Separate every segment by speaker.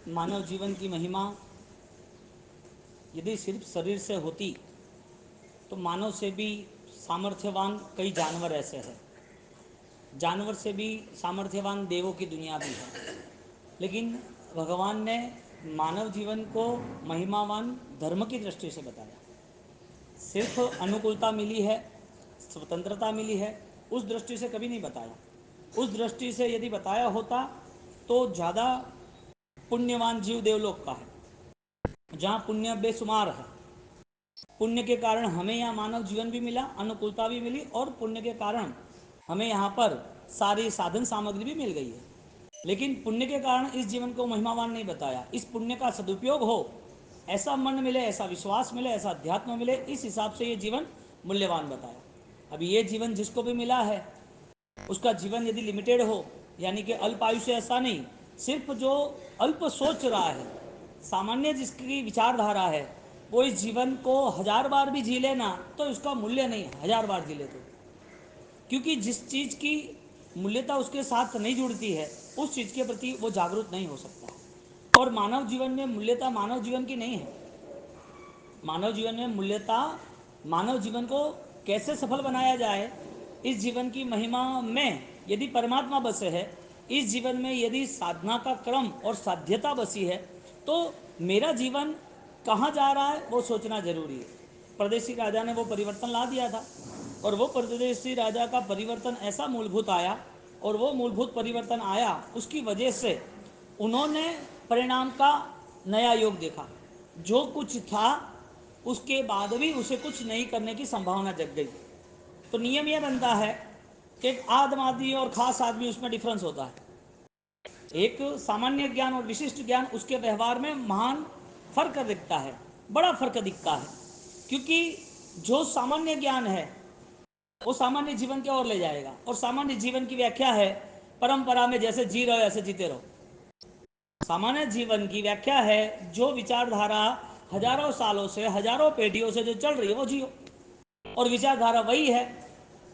Speaker 1: मानव जीवन की महिमा यदि सिर्फ शरीर से होती तो मानव से भी सामर्थ्यवान कई जानवर ऐसे हैं, जानवर से भी सामर्थ्यवान देवों की दुनिया भी है। लेकिन भगवान ने मानव जीवन को महिमावान धर्म की दृष्टि से बताया। सिर्फ अनुकूलता मिली है, स्वतंत्रता मिली है, उस दृष्टि से कभी नहीं बताया। उस दृष्टि से यदि बताया होता तो ज़्यादा पुण्यवान जीव देवलोक का है, जहाँ पुण्य बेशुमार है। पुण्य के कारण हमें यहाँ मानव जीवन भी मिला, अनुकूलता भी मिली, और पुण्य के कारण हमें यहाँ पर सारी साधन सामग्री भी मिल गई है। लेकिन पुण्य के कारण इस जीवन को महिमावान नहीं बताया। इस पुण्य का सदुपयोग हो, ऐसा मन मिले, ऐसा विश्वास मिले, ऐसा अध्यात्म मिले, इस हिसाब से ये जीवन मूल्यवान बताया। अब ये जीवन जिसको भी मिला है उसका जीवन यदि लिमिटेड हो, यानी कि अल्प आयु से, ऐसा नहीं, सिर्फ जो अल्प सोच रहा है, सामान्य जिसकी विचारधारा है, वो इस जीवन को 1000 बार भी जी लेना तो उसका मूल्य नहीं है, 1000 बार जी ले तो। क्योंकि जिस चीज़ की मूल्यता उसके साथ नहीं जुड़ती है उस चीज़ के प्रति वो जागरूक नहीं हो सकता। और मानव जीवन में मूल्यता मानव जीवन की नहीं है। मानव जीवन में मूल्यता, मानव जीवन को कैसे सफल बनाया जाए, इस जीवन की महिमा में यदि परमात्मा बसे है, इस जीवन में यदि साधना का क्रम और साध्यता बसी है, तो मेरा जीवन कहाँ जा रहा है वो सोचना जरूरी है। परदेसी राजा ने वो परिवर्तन ला दिया था, और वो परदेसी राजा का परिवर्तन ऐसा मूलभूत आया, और वो मूलभूत परिवर्तन आया उसकी वजह से उन्होंने परिणाम का नया योग देखा। जो कुछ था उसके बाद भी उसे कुछ नहीं करने की संभावना जग गई। तो नियम यह बनता है कि एक आदम आदमी और खास आदमी, उसमें डिफरेंस होता है। एक सामान्य ज्ञान और विशिष्ट ज्ञान, उसके व्यवहार में महान फर्क दिखता है, बड़ा फर्क दिखता है। क्योंकि जो सामान्य ज्ञान है वो सामान्य जीवन की ओर ले जाएगा, और सामान्य जीवन की व्याख्या है परंपरा में जैसे जी रहे हो ऐसे जीते रहो। सामान्य जीवन की व्याख्या है जो विचारधारा हजारों सालों से, हजारों पीढ़ियों से जो चल रही है वो जियो। और विचारधारा वही है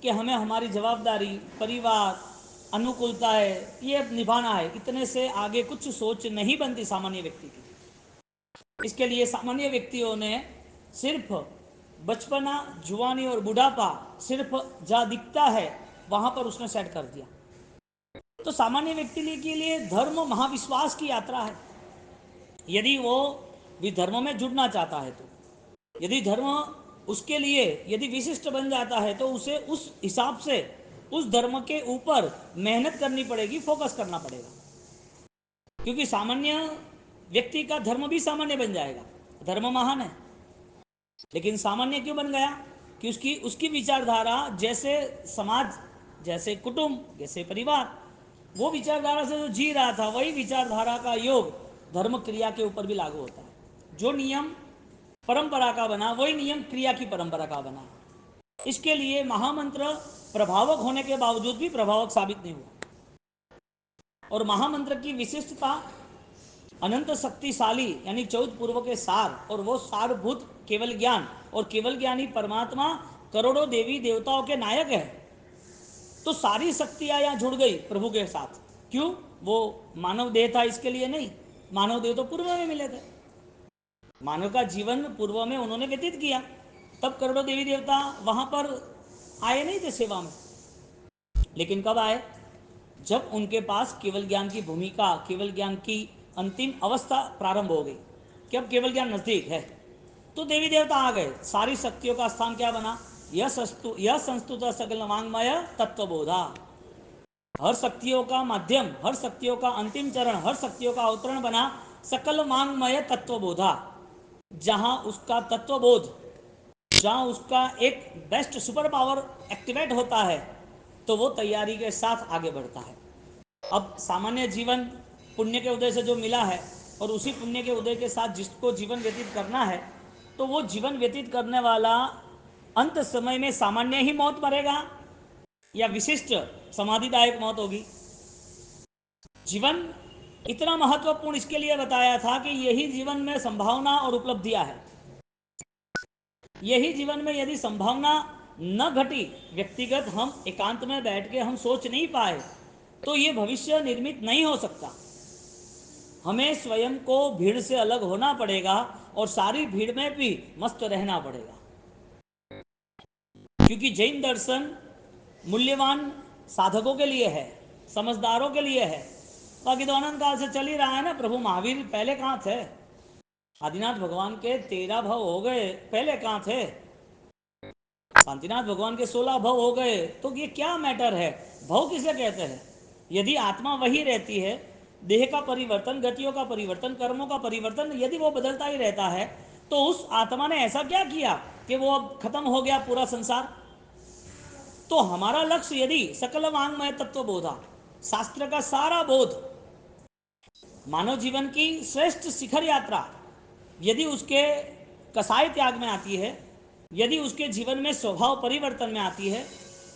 Speaker 1: कि हमें हमारी जवाबदारी, परिवार, अनुकूलता है, ये निभाना है। इतने से आगे कुछ सोच नहीं बनती सामान्य व्यक्ति की। इसके लिए सामान्य व्यक्तियों ने सिर्फ बचपना, जुआनी और बुढ़ापा सिर्फ जहाँ दिखता है वहाँ पर उसने सेट कर दिया। तो सामान्य व्यक्ति के लिए धर्म महाविश्वास की यात्रा है। यदि वो धर्म में जुड़ना चाहता है, तो यदि धर्म उसके लिए यदि विशिष्ट बन जाता है, तो उसे उस हिसाब से उस धर्म के ऊपर मेहनत करनी पड़ेगी, फोकस करना पड़ेगा। क्योंकि सामान्य व्यक्ति का धर्म भी सामान्य बन जाएगा, धर्म महान है, लेकिन सामान्य क्यों बन गया? कि उसकी उसकी विचारधारा जैसे समाज, जैसे कुटुंब, जैसे परिवार, वो विचारधारा से जो जी रहा था, वही विचारधारा का योग धर्म क्रिया के ऊपर भी लागू होता है। जो नियम परंपरा का बना वही नियम क्रिया की परंपरा का बना। इसके लिए महामंत्र प्रभावक होने के बावजूद भी प्रभावक साबित नहीं हुआ। और महामंत्र की विशिष्टता अनंत शक्तिशाली, यानी 14 पूर्व के सार, और वो सारभूत केवल ज्ञान, और केवल ज्ञानी परमात्मा करोड़ों देवी देवताओं के नायक है। तो सारी शक्तियां यहां जुड़ गई प्रभु के साथ। क्यों? वो मानव देह था इसके लिए नहीं, मानव देह तो पूर्व में मिले थे। मानव का जीवन पूर्व में उन्होंने व्यतीत किया, तब करोड़ों देवी देवता वहां पर आए नहीं थे सेवा में। लेकिन कब आए? जब उनके पास केवल ज्ञान की भूमिका, केवल ज्ञान की अंतिम अवस्था प्रारंभ हो गई, कि अब केवल ज्ञान नजदीक है, तो देवी देवता आ गए। सारी शक्तियों का स्थान क्या बना? यह संस्तुत सकल वांग्मय तत्वबोधा। हर शक्तियों का माध्यम, हर शक्तियों का अंतिम चरण, हर शक्तियों का अवतरण बना सकल वांग्मय तत्वबोधा। जहां उसका तत्वबोध, जहां उसका एक बेस्ट सुपर पावर एक्टिवेट होता है, तो वो तैयारी के साथ आगे बढ़ता है। अब सामान्य जीवन पुण्य के उदय से जो मिला है, और उसी पुण्य के उदय के साथ जिसको जीवन व्यतीत करना है, तो वो जीवन व्यतीत करने वाला अंत समय में सामान्य ही मौत मरेगा या विशिष्ट समाधिदायक मौत होगी? जीवन इतना महत्वपूर्ण इसके लिए बताया था कि यही जीवन में संभावना और उपलब्धियां है। यही जीवन में यदि संभावना न घटी, व्यक्तिगत हम एकांत में बैठ के हम सोच नहीं पाए, तो ये भविष्य निर्मित नहीं हो सकता। हमें स्वयं को भीड़ से अलग होना पड़ेगा और सारी भीड़ में भी मस्त रहना पड़ेगा, क्योंकि जैन दर्शन मूल्यवान साधकों के लिए है, समझदारों के लिए है। बाकी तो अनंत काल से चल ही रहा है ना। प्रभु महावीर पहले कहाँ थे? आदिनाथ भगवान के 13 भव हो गए, पहले कहाँ थे? शांतिनाथ भगवान के 16 भव हो गए। तो ये क्या मैटर है? भव किसे कहते हैं? यदि आत्मा वही रहती है, देह का परिवर्तन, गतियों का परिवर्तन, कर्मों का परिवर्तन यदि वो बदलता ही रहता है, तो उस आत्मा ने ऐसा क्या किया कि वो अब खत्म हो गया पूरा संसार? तो हमारा लक्ष्य यदि सकल वांग्मय तत्व बोधा, शास्त्र का सारा बोध, मानव जीवन की श्रेष्ठ शिखर यात्रा यदि उसके कसाई त्याग में आती है, यदि उसके जीवन में स्वभाव परिवर्तन में आती है,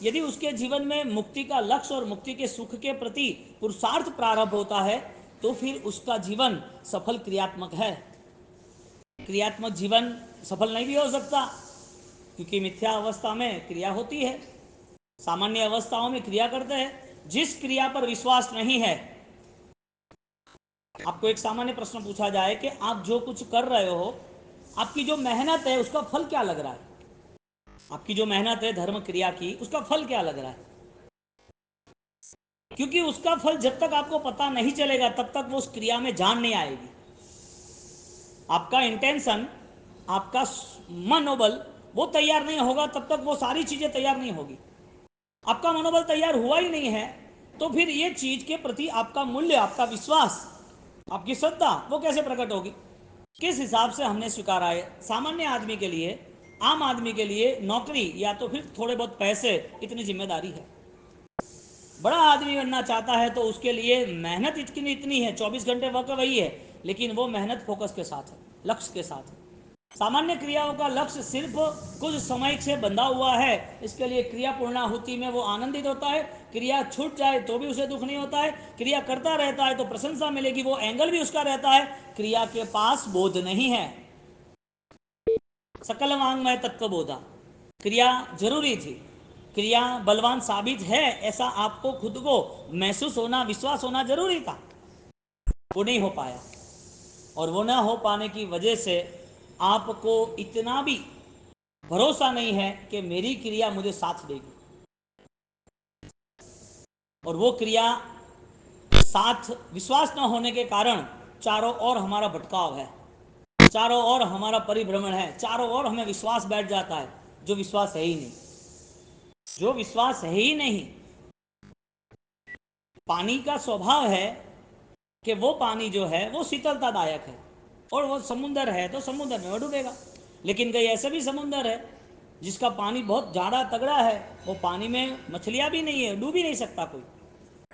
Speaker 1: यदि उसके जीवन में मुक्ति का लक्ष्य और मुक्ति के सुख के प्रति पुरुषार्थ प्रारंभ होता है, तो फिर उसका जीवन सफल क्रियात्मक है। क्रियात्मक जीवन सफल नहीं भी हो सकता, क्योंकि मिथ्या अवस्था में क्रिया होती है, सामान्य अवस्थाओं में क्रिया करते हैं। जिस क्रिया पर विश्वास नहीं है, आपको एक सामान्य प्रश्न पूछा जाए कि आप जो कुछ कर रहे हो, आपकी जो मेहनत है उसका फल क्या लग रहा है? आपकी जो मेहनत है धर्म क्रिया की, उसका फल क्या लग रहा है? क्योंकि उसका फल जब तक आपको पता नहीं चलेगा, तब तक वो उस क्रिया में जान नहीं आएगी। आपका इंटेंशन, आपका मनोबल वो तैयार नहीं होगा, तब तक वो सारी चीजें तैयार नहीं होगी। आपका मनोबल तैयार हुआ ही नहीं है, तो फिर ये चीज के प्रति आपका मूल्य, आपका विश्वास, आपकी श्रद्धा वो कैसे प्रकट होगी? किस हिसाब से हमने स्वीकारा है? सामान्य आदमी के लिए, आम आदमी के लिए नौकरी या तो फिर थोड़े बहुत पैसे, इतनी जिम्मेदारी है। बड़ा आदमी बनना चाहता है तो उसके लिए मेहनत इतनी इतनी है, 24 घंटे वर्क वही है, लेकिन वो मेहनत फोकस के साथ है, लक्ष्य के साथ है। सामान्य क्रियाओं का लक्ष्य सिर्फ कुछ समय से बंधा हुआ है, इसके लिए क्रिया पूर्णाहुति में वो आनंदित होता है, क्रिया छूट जाए तो भी उसे दुख नहीं होता है, क्रिया करता रहता है तो प्रशंसा मिलेगी, वो एंगल भी उसका रहता है। क्रिया के पास बोध नहीं है। सकल वांग्मय तत्व बोधा, क्रिया जरूरी थी, क्रिया बलवान साबित है, ऐसा आपको खुद को महसूस होना, विश्वास होना जरूरी था। वो नहीं हो पाया, और वो ना हो पाने की वजह से आपको इतना भी भरोसा नहीं है कि मेरी क्रिया मुझे साथ देगी, और वो क्रिया साथ विश्वास न होने के कारण चारों ओर हमारा भटकाव है, चारों ओर हमारा परिभ्रमण है, चारों ओर हमें विश्वास बैठ जाता है जो विश्वास है ही नहीं, जो विश्वास है ही नहीं। पानी का स्वभाव है कि वो पानी जो है वो शीतलतादायक है, और वो समुंदर है तो समुद्र में वो डूबेगा। लेकिन कई ऐसे भी समुंदर है जिसका पानी बहुत जाड़ा तगड़ा है, वो पानी में मछलियां भी नहीं है, डूब ही नहीं सकता कोई,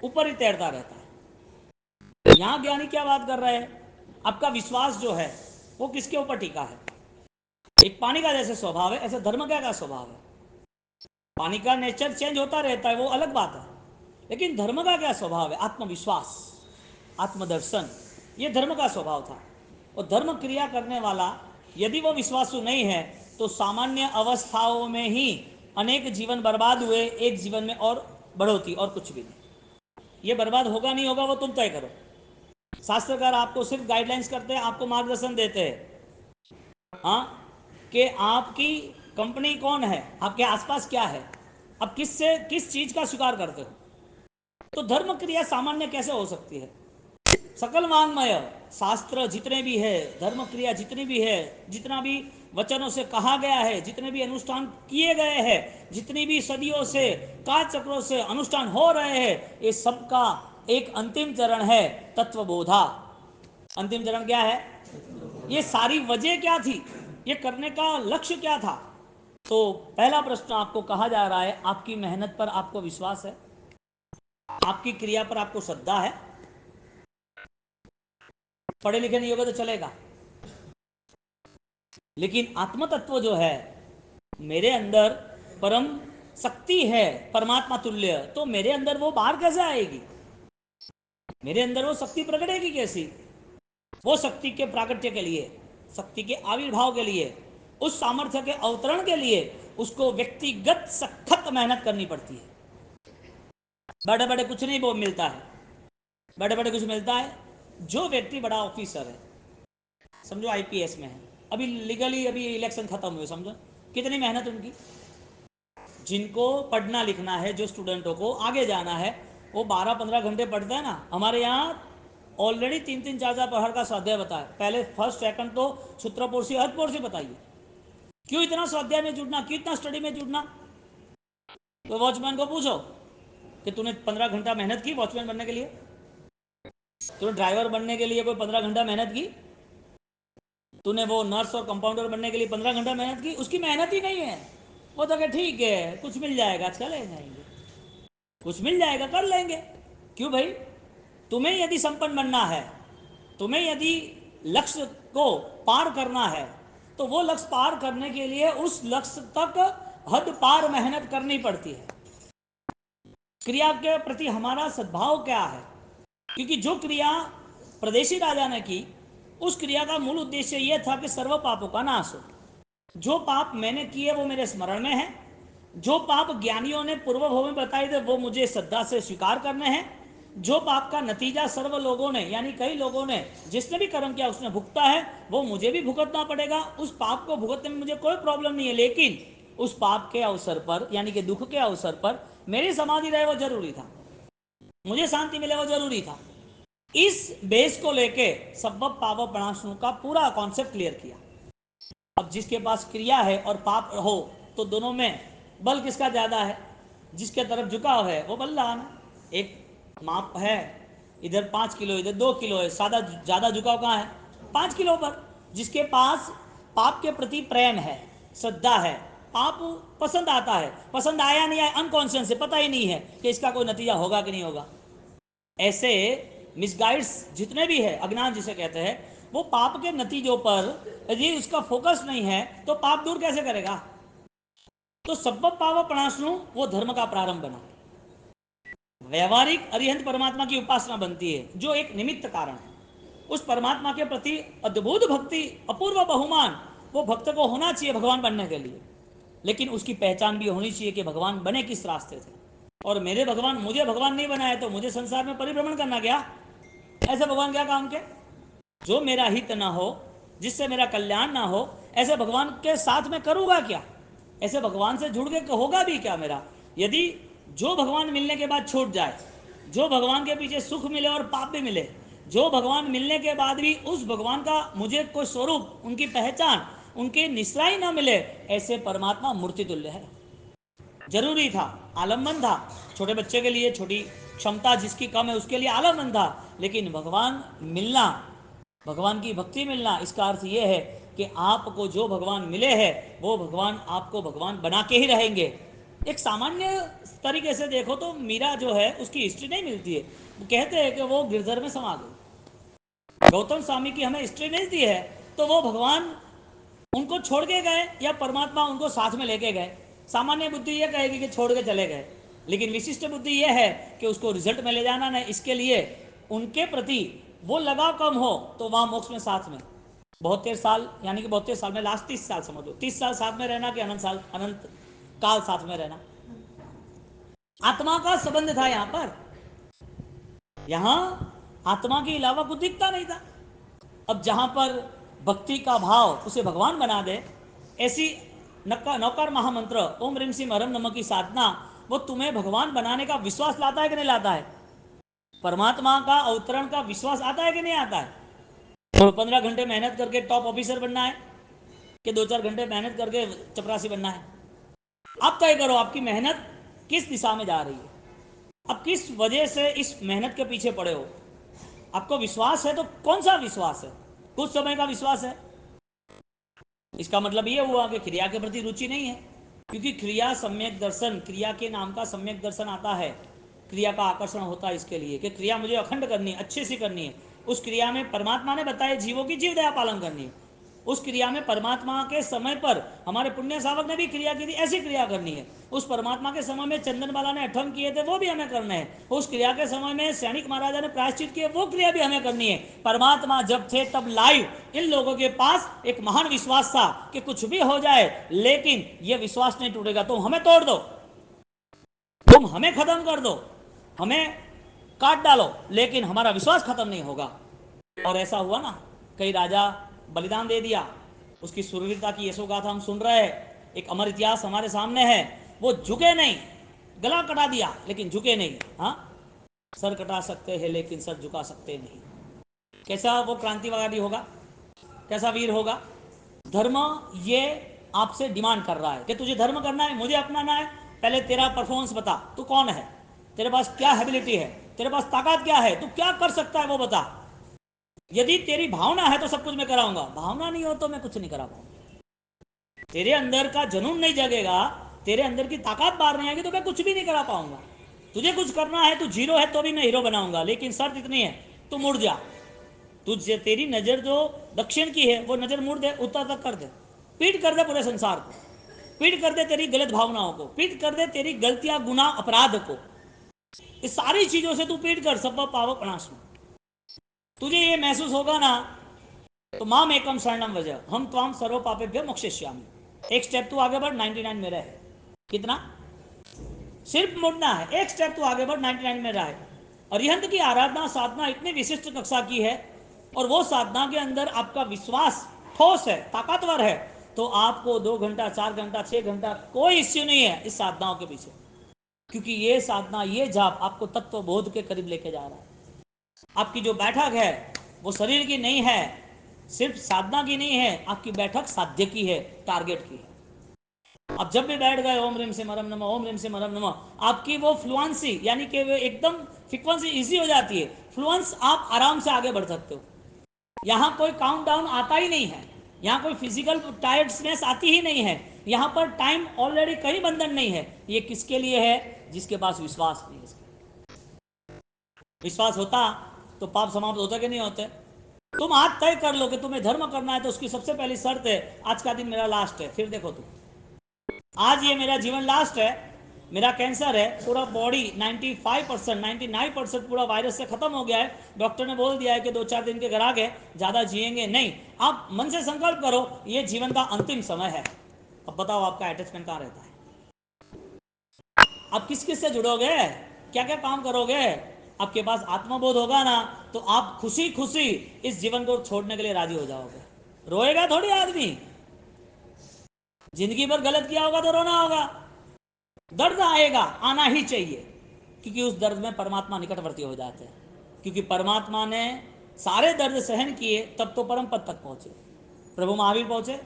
Speaker 1: ऊपर ही तैरता रहता है। यहाँ ज्ञानी क्या बात कर रहे हैं? आपका विश्वास जो है वो किसके ऊपर टिका है? एक पानी का जैसे स्वभाव है, ऐसे धर्म का स्वभाव है। पानी का नेचर चेंज होता रहता है, वो अलग बात है, लेकिन धर्म का क्या स्वभाव है? आत्मविश्वास, आत्मदर्शन, ये धर्म का स्वभाव था। और धर्म क्रिया करने वाला यदि वो विश्वासु नहीं है, तो सामान्य अवस्थाओं में ही अनेक जीवन बर्बाद हुए, एक जीवन में और बढ़ोती, और कुछ भी नहीं। ये बर्बाद होगा नहीं होगा वो तुम तय करो। शास्त्रकार आपको सिर्फ गाइडलाइंस करते हैं, आपको मार्गदर्शन देते हैं, हाँ, कि आपकी कंपनी कौन है, आपके आसपास क्या है, अब किससे किस चीज का स्वीकार करते हो। तो धर्म क्रिया सामान्य कैसे हो सकती है? सकल वांग्मय शास्त्र जितने भी है, धर्म क्रिया जितनी भी है, जितना भी वचनों से कहा गया है, जितने भी अनुष्ठान किए गए हैं, जितनी भी सदियों से काल चक्रों से अनुष्ठान हो रहे हैं, ये सबका एक अंतिम चरण है, तत्वबोधा। अंतिम चरण क्या है? ये सारी वजह क्या थी, ये करने का लक्ष्य क्या था? तो पहला प्रश्न आपको कहा जा रहा है, आपकी मेहनत पर आपको विश्वास है, आपकी क्रिया पर आपको श्रद्धा है। पढ़े लिखे नहीं होगा तो चलेगा, लेकिन आत्म तत्व जो है, मेरे अंदर परम शक्ति है, परमात्मा तुल्य, तो मेरे अंदर वो बाहर कैसे आएगी? मेरे अंदर वो शक्ति प्रकटेगी कैसी? वो शक्ति के प्राकट्य के लिए, शक्ति के आविर्भाव के लिए, उस सामर्थ्य के अवतरण के लिए उसको व्यक्तिगत सखत मेहनत करनी पड़ती है। बड़े बड़े कुछ नहीं वो मिलता है, बड़े बड़े कुछ मिलता है? जो व्यक्ति बड़ा ऑफिसर है, समझो आईपीएस में है, अभी लीगली अभी इलेक्शन खत्म हुए, समझो कितनी मेहनत उनकी। जिनको पढ़ना लिखना है, जो स्टूडेंटों को आगे जाना है, वो 12-15 घंटे पढ़ते हैं ना। हमारे यहाँ ऑलरेडी 3-3, 4-4 पहाड़ का स्वाध्याय बताया, पहले फर्स्ट सेकंड तो सूत्रपोषी अर्धपोषी बताइए। क्यों इतना स्वाध्याय में जुड़ना, क्यों इतना स्टडी में जुड़ना? तो वॉचमैन को पूछो कि तूने 15 घंटा मेहनत की वॉचमैन बनने के लिए? तूने ड्राइवर बनने के लिए कोई 15 घंटा मेहनत की? तूने वो नर्स और कंपाउंडर बनने के लिए 15 घंटा मेहनत की? उसकी मेहनत ही नहीं है। वो तो क्या, ठीक है कुछ मिल जाएगा चले जाएंगे, कुछ मिल जाएगा कर लेंगे। क्यों भाई? तुम्हें यदि संपन्न बनना है, तुम्हें यदि लक्ष्य को पार करना है, तो वो लक्ष्य पार करने के लिए उस लक्ष्य तक हद पार मेहनत करनी पड़ती है। क्रिया के प्रति हमारा सद्भाव क्या है? क्योंकि जो क्रिया प्रदेशी राजा ने की, उस क्रिया का मूल उद्देश्य यह था कि सर्व पापों का नाश हो। जो पाप मैंने किए वो मेरे स्मरण में है, जो पाप ज्ञानियों ने पूर्व भव में बताए थे वो मुझे श्रद्धा से स्वीकार करने हैं, जो पाप का नतीजा सर्व लोगों ने यानी कई लोगों ने जिसने भी कर्म किया उसने भुगता है, वो मुझे भी भुगतना पड़ेगा। उस पाप को भुगतने में मुझे कोई प्रॉब्लम नहीं है, लेकिन उस पाप के अवसर पर यानी कि दुख के अवसर पर मेरी समाधि रहे वो जरूरी था, मुझे शांति मिले वो जरूरी था। इस बेस को लेके सब्बब पाप प्रणाशनु का पूरा कॉन्सेप्ट क्लियर किया। अब जिसके पास क्रिया है और पाप हो तो दोनों में बल किसका ज्यादा है? जिसके तरफ झुकाव है वो बलवान है। एक माप है, इधर 5 किलो इधर 2 किलो है, सादा ज्यादा झुकाव कहाँ है? 5 किलो पर। जिसके पास पाप के प्रति प्रेम है, श्रद्धा है, पाप पसंद आता है, पसंद आया नहीं आया अनकॉन्शियस है, पता ही नहीं है कि इसका कोई नतीजा होगा कि नहीं होगा। ऐसे मिसगाइड्स जितने भी है, अज्ञान जिसे कहते हैं, वो पाप के नतीजों पर यदि उसका फोकस नहीं है तो पाप दूर कैसे करेगा? तो सब्बब पाप प्रणाशनु वो धर्म का प्रारंभ बना। व्यवहारिक अरिहंत परमात्मा की उपासना बनती है जो एक निमित्त कारण है। उस परमात्मा के प्रति अद्भुत भक्ति, अपूर्व बहुमान वो भक्त को होना चाहिए भगवान बनने के लिए, लेकिन उसकी पहचान भी होनी चाहिए कि भगवान बने किस रास्ते से। और मेरे भगवान, मुझे भगवान नहीं बनाया तो मुझे संसार में परिभ्रमण करना क्या? ऐसे भगवान क्या काम के? जो मेरा हित ना हो, जिससे मेरा कल्याण ना हो, ऐसे भगवान के साथ में करूंगा क्या? ऐसे भगवान से जुड़ के होगा भी क्या मेरा? यदि जो भगवान मिलने के बाद छूट जाए, जो भगवान के पीछे सुख मिले और पाप भी मिले, जो भगवान मिलने के बाद भी उस भगवान का मुझे कोई स्वरूप, उनकी पहचान, उनकी निश्राई ना मिले, ऐसे परमात्मा मूर्ति तुल्य है। जरूरी था, आलम्बन था, छोटे बच्चे के लिए छोटी क्षमता जिसकी कम है उसके लिए आलम्बन था, लेकिन भगवान मिलना, भगवान की भक्ति मिलना, इसका अर्थ यह है कि आपको जो भगवान मिले हैं वो भगवान आपको भगवान बना के ही रहेंगे। एक सामान्य तरीके से देखो तो मीरा जो है उसकी हिस्ट्री नहीं मिलती है, वो कहते हैं कि वो गिरधर में समा गई। गौतम स्वामी की हमें हिस्ट्री मिलती है तो वो भगवान उनको छोड़ के गए या परमात्मा उनको साथ में लेके गए। सामान्य बुद्धि यह कहेगी कि छोड़ के चले गए, लेकिन विशिष्ट बुद्धि यह है कि उसको रिजल्ट में ले जाना है, इसके लिए उनके प्रति वो लगाव कम हो तो वहां मोक्ष में साथ में 72 साल, यानी कि 72 साल में लास्ट 30 साल समझ लो, 30 साल साथ में रहना कि अनंत साल, अनंत काल साथ में रहना। आत्मा का संबंध था यहां पर, यहां आत्मा के अलावा कुछ दिखता नहीं था। अब जहां पर भक्ति का भाव उसे भगवान बना दे, ऐसी नौकार महामंत्र ओम ह्रीम सिम हरम नमः की साधना, वो तुम्हें भगवान बनाने का विश्वास लाता है कि नहीं लाता है? परमात्मा का अवतरण का विश्वास आता है कि नहीं आता है? तो 15 घंटे मेहनत करके टॉप ऑफिसर बनना है कि 2-4 घंटे मेहनत करके चपरासी बनना है? आप तय करो आपकी मेहनत किस दिशा में जा रही है, अब किस वजह से इस मेहनत के पीछे पड़े हो। आपको विश्वास है तो कौन सा विश्वास है? कुछ समय का विश्वास है, इसका मतलब यह हुआ कि क्रिया के प्रति रुचि नहीं है। क्योंकि क्रिया सम्यक दर्शन, क्रिया के नाम का सम्यक दर्शन आता है, क्रिया का आकर्षण होता है इसके लिए कि क्रिया मुझे अखंड करनी है, अच्छे से करनी है। उस क्रिया में परमात्मा ने बताया जीवों की जीव दया पालन करनी है। उस क्रिया में परमात्मा के समय पर हमारे पुण्य सावक ने भी क्रिया की थी, ऐसी क्रिया करनी है। उस परमात्मा के समय में चंदनबाला ने अठम किए थे, वो भी हमें करने हैं। उस क्रिया के समय में सैनिक महाराजा ने प्रायश्चित किए, वो क्रिया भी हमें करनी है। परमात्मा जब थे तब लाइव इन लोगों के पास एक महान विश्वास था कि कुछ भी हो जाए लेकिन यह विश्वास नहीं टूटेगा। तुम हमें तोड़ दो, तुम हमें खत्म कर दो, हमें काट डालो, लेकिन हमारा विश्वास खत्म नहीं होगा। और ऐसा हुआ ना, कई राजा बलिदान दे दिया, उसकी शूरवीरता की यशोगाथा हम सुन रहे हैं, एक अमर इतिहास हमारे सामने है। वो झुके नहीं, गला कटा दिया लेकिन झुके नहीं। हाँ, सर कटा सकते हैं लेकिन सर झुका सकते नहीं। कैसा वो क्रांतिवादी होगा, कैसा वीर होगा। धर्म ये आपसे डिमांड कर रहा है कि तुझे धर्म करना है, मुझे अपनाना है, पहले तेरा परफॉर्मेंस बता, तू कौन है, तेरे पास क्या एबिलिटी है, तेरे पास ताकत क्या है, तू क्या कर सकता है वो बता। यदि तेरी भावना है तो सब कुछ मैं कराऊंगा, भावना नहीं हो तो मैं कुछ नहीं करा पाऊंगा। तेरे अंदर का जुनून नहीं जगेगा, तेरे अंदर की ताकत बाहर नहीं आएगी तो मैं कुछ भी नहीं करा पाऊंगा। तुझे कुछ करना है, तू जीरो है तो भी मैं हीरो बनाऊंगा, लेकिन शर्त इतनी है, तू मुड़ जा। तुझे तेरी नजर जो दक्षिण की है वो नजर मुड़ दे, उत्तर तक कर दे, पीट कर दे पूरे संसार को, पीट कर दे तेरी गलत भावनाओं को, पीट कर दे तेरी गलतियां गुनाह अपराध को। इस सारी चीजों से तू पीट कर सब पाव प्रणाश में। तुझे ये महसूस होगा ना, तो माम एकम शरणम वजह हम त्वाम सर्व पापेभ्य मोक्षयिष्यामि। एक स्टेप तू आगे बढ़, 99 में रहे। कितना, सिर्फ मुड़ना है, एक स्टेप तू आगे बढ़, 99 में रहे। अरिहंत की आराधना साधना इतनी विशिष्ट कक्षा की है, और वो साधना के अंदर आपका विश्वास ठोस है, ताकतवर है, तो आपको 2 घंटा 4 घंटा 6 घंटा कोई इश्यू नहीं है इस साधनाओं के पीछे। क्योंकि ये साधना, ये जाप आपको तत्व बोध के करीब लेके जा रहा है। आपकी जो बैठक है वो शरीर की नहीं है, सिर्फ साधना की नहीं है, आपकी बैठक साध्य की है, टारगेट की है। आप जब भी बैठ गए ओम रिम से मरम नमः, ओम रिम से मरम नमः, आपकी वो फ्लुएंसी यानी कि वो एकदम फ्रीक्वेंसी इजी हो जाती है, फ्लुएंस, आप आराम से आगे बढ़ सकते हो। यहाँ कोई काउंट डाउन आता ही नहीं है, यहाँ कोई फिजिकल टायर्डनेस आती ही नहीं है, यहाँ पर टाइम ऑलरेडी कहीं बंधन नहीं है। ये किसके लिए है, जिसके पास विश्वास नहीं है। विश्वास होता तो पाप समाप्त होते कि नहीं होते। तुम आज तय कर लो कि तुम्हें धर्म करना है, तो उसकी सबसे पहली शर्त है, आज का दिन मेरा लास्ट है, फिर देखो तुम, आज ये मेरा जीवन लास्ट है, मेरा कैंसर है, पूरा बॉडी 95% 99% पूरा वायरस से खत्म हो गया है, डॉक्टर ने बोल दिया है कि 2-4 दिन के घर आगे ज़्यादा जिएंगे नहीं। आप मन से संकल्प करो, ये जीवन का अंतिम समय है। अब बताओ आपका अटैचमेंट कहाँ रहता है, आप किस किस से जुड़ोगे, क्या क्या काम करोगे। आपके पास आत्मबोध होगा ना, तो आप खुशी खुशी इस जीवन को छोड़ने के लिए राजी हो जाओगे। रोएगा थोड़ी आदमी, जिंदगी भर गलत किया होगा तो रोना होगा, दर्द आएगा, आना ही चाहिए, क्योंकि उस दर्द में परमात्मा निकटवर्ती हो जाते हैं। क्योंकि परमात्मा ने सारे दर्द सहन किए तब तो परम पद तक पहुंचे, प्रभु महावीर पहुंचे।